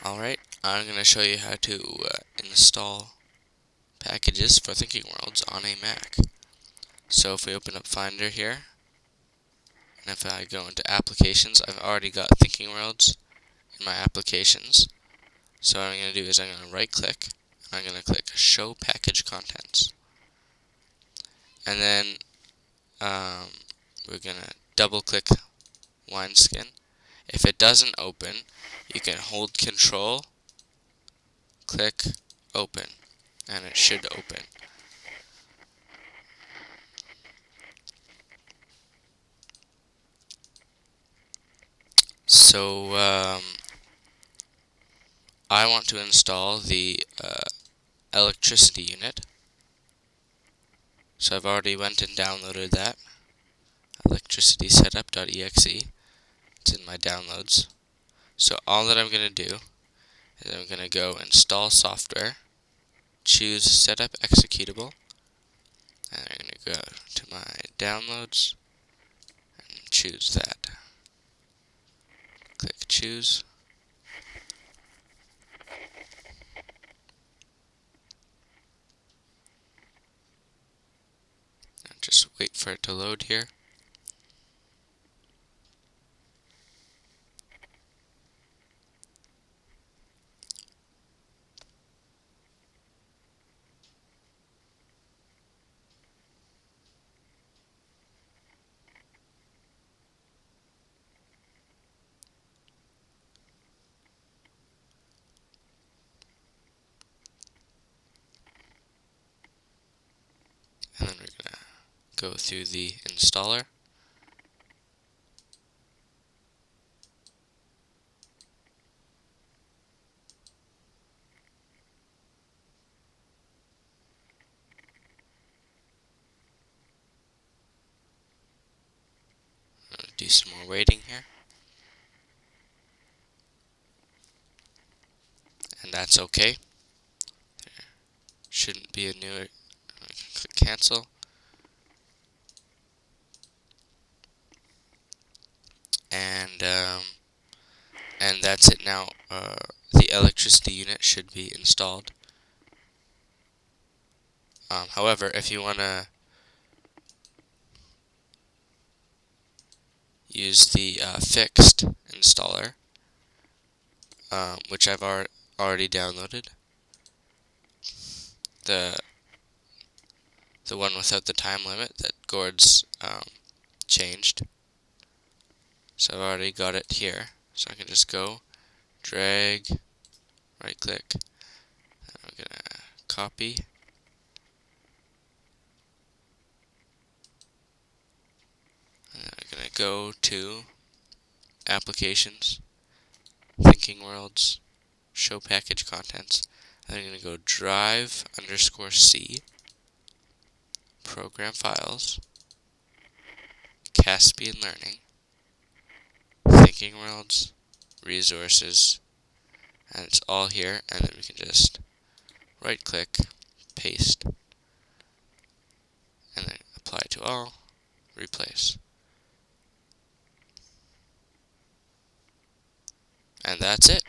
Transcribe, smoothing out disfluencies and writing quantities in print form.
Alright, I'm going to show you how to install packages for Thinking Worlds on a Mac. So if we open up Finder here, and if I go into Applications, I've already got Thinking Worlds in my Applications. So what I'm going to do is I'm going to right click, and I'm going to click Show Package Contents. And then we're going to double click Wineskin. If it doesn't open, you can hold Control, click Open, and it should open. So I want to install the electricity unit. So I've already went and downloaded that, electricitysetup.exe. It's in my downloads. So all that I'm going to do is I'm going to go install software, choose setup executable, and I'm going to go to my downloads and choose that. Click choose. And just wait for it to load here. And then we're going to go through the installer. Do some more waiting here. And that's okay. There shouldn't be a new. Click cancel. And that's it now. The electricity unit should be installed. However, if you want to use the fixed installer, which I've already downloaded, the one without the time limit that Gord's changed. So I've already got it here. So I can just go, drag, right click, and I'm going to copy, and then I'm going to go to Applications, Thinking Worlds, Show Package Contents, and I'm going to go drive_C, Program Files, Caspian Learning, Thinking Worlds, Resources, and it's all here, and then we can just right click, paste, and then apply to all, replace. And that's it.